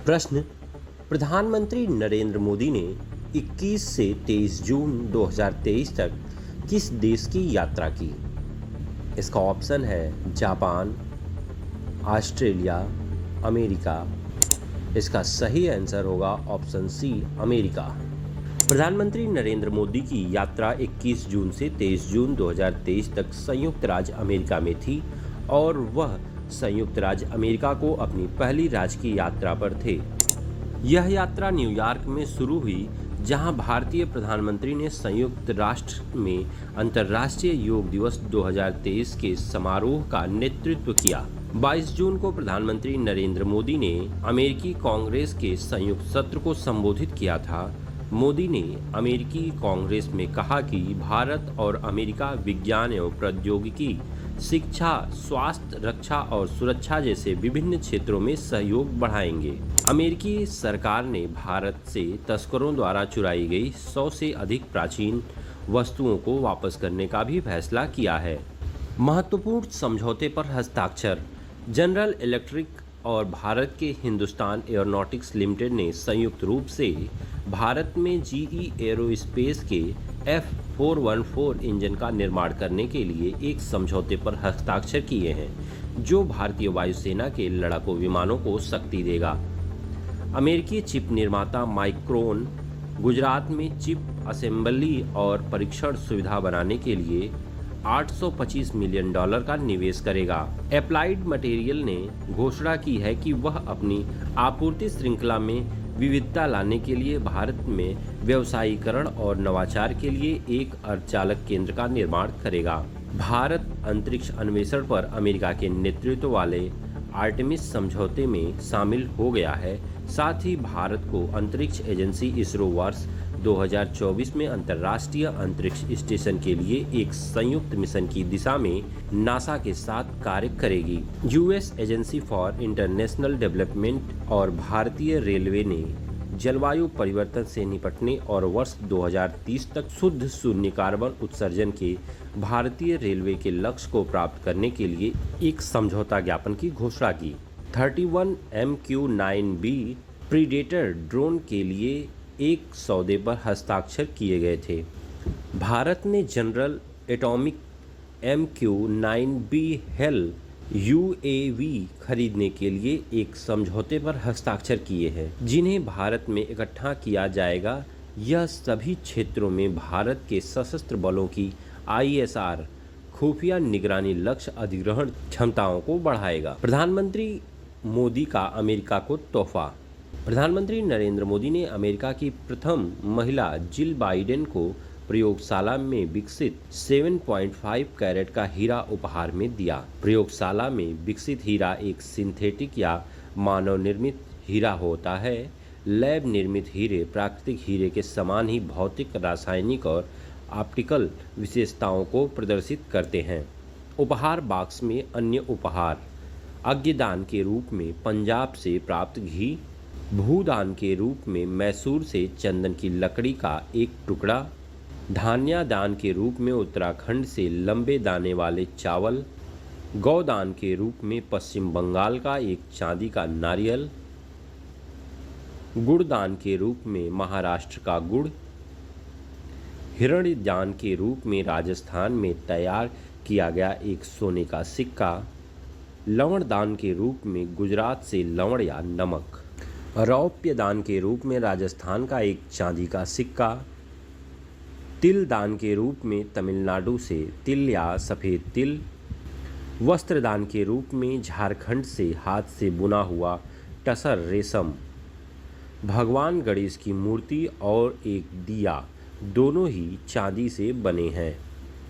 प्रश्न। प्रधानमंत्री नरेंद्र मोदी ने 21 से 23 जून 2023 तक किस देश की यात्रा की? इसका ऑप्शन है जापान, ऑस्ट्रेलिया, अमेरिका। इसका सही आंसर होगा ऑप्शन सी, अमेरिका। प्रधानमंत्री नरेंद्र मोदी की यात्रा 21 जून से 23 जून 2023 तक संयुक्त राज्य अमेरिका में थी और वह संयुक्त राज्य अमेरिका को अपनी पहली राजकीय यात्रा पर थे। यह यात्रा न्यूयॉर्क में शुरू हुई, जहां भारतीय प्रधानमंत्री ने संयुक्त राष्ट्र में अंतर्राष्ट्रीय योग दिवस 2023 के समारोह का नेतृत्व किया। 22 जून को प्रधानमंत्री नरेंद्र मोदी ने अमेरिकी कांग्रेस के संयुक्त सत्र को संबोधित किया था। मोदी ने अमेरिकी कांग्रेस में कहा कि भारत और अमेरिका विज्ञान एवं प्रौद्योगिकी, शिक्षा, स्वास्थ्य, रक्षा और सुरक्षा जैसे विभिन्न क्षेत्रों में सहयोग बढ़ाएंगे। अमेरिकी सरकार ने भारत से तस्करों द्वारा चुराई गई 100 से अधिक प्राचीन वस्तुओं को वापस करने का भी फैसला किया है। महत्वपूर्ण समझौते पर हस्ताक्षर। जनरल इलेक्ट्रिक और भारत के हिंदुस्तान एरोनॉटिक्स लिमिटेड ने संयुक्त रूप से भारत में जीई एरोस्पेस के F414 इंजन का निर्माण करने के लिए एक समझौते पर हस्ताक्षर किए हैं, जो भारतीय वायुसेना के लड़ाकू विमानों को शक्ति देगा। अमेरिकी चिप निर्माता माइक्रोन गुजरात में चिप असेंबली और परीक्षण सुविधा बनाने के लिए $825 मिलियन का निवेश करेगा। एप्लाइड मटेरियल ने घोषणा की है कि वह अपनी आपूर्ति श्रृंखला में विविधता लाने के लिए भारत में व्यवसायीकरण और नवाचार के लिए एक अर्धचालक केंद्र का निर्माण करेगा। भारत अंतरिक्ष अन्वेषण पर अमेरिका के नेतृत्व वाले आर्टेमिस समझौते में शामिल हो गया है। साथ ही भारत को अंतरिक्ष एजेंसी इसरो वर्ष 2024 में अंतर्राष्ट्रीय अंतरिक्ष स्टेशन के लिए एक संयुक्त मिशन की दिशा में नासा के साथ कार्य करेगी। US agency for international development और भारतीय रेलवे ने जलवायु परिवर्तन से निपटने और वर्ष 2030 तक शुद्ध शून्य कार्बन उत्सर्जन के भारतीय रेलवे के लक्ष्य को प्राप्त करने के लिए एक समझौता ज्ञापन की घोषणा की। 31 MQ-9B प्रीडेटर ड्रोन के लिए एक सौदे पर हस्ताक्षर किए गए थे। भारत ने general atomic MQ-9B hello UAV खरीदने के लिए एक समझौते पर हस्ताक्षर किए हैं, जिन्हें भारत में इकट्ठा किया जाएगा। यह सभी क्षेत्रों में भारत के सशस्त्र बलों की ISR खुफिया निगरानी लक्ष्य अधिग्रहण क्षमताओं को बढ़ाएगा। प्रधानमंत्री मोदी का अमेरिका को तोहफा। प्रधानमंत्री नरेंद्र मोदी ने अमेरिका की प्रथम महिला जिल बाइडेन को प्रयोगशाला में विकसित 7.5 कैरेट का हीरा उपहार में दिया। प्रयोगशाला में विकसित हीरा एक सिंथेटिक या मानव निर्मित हीरा होता है। लैब निर्मित हीरे प्राकृतिक हीरे के समान ही भौतिक, रासायनिक और ऑप्टिकल विशेषताओं को प्रदर्शित करते हैं। उपहार बॉक्स में अन्य उपहार: अग्निदान के रूप में पंजाब से प्राप्त घी, भूदान के रूप में मैसूर से चंदन की लकड़ी का एक टुकड़ा, धान्यादान के रूप में उत्तराखंड से लंबे दाने वाले चावल, गौदान के रूप में पश्चिम बंगाल का एक चांदी का नारियल, गुड़दान के रूप में महाराष्ट्र का गुड़, हिरण्यदान के रूप में राजस्थान में तैयार किया गया एक सोने का सिक्का, लवण दान के रूप में गुजरात से लवण या नमक, रौप्य दान के रूप में राजस्थान का एक चांदी का सिक्का, तिल दान के रूप में तमिलनाडु से तिल या सफ़ेद तिल, वस्त्र दान के रूप में झारखंड से हाथ से बुना हुआ टसर रेशम, भगवान गणेश की मूर्ति और एक दिया, दोनों ही चांदी से बने हैं।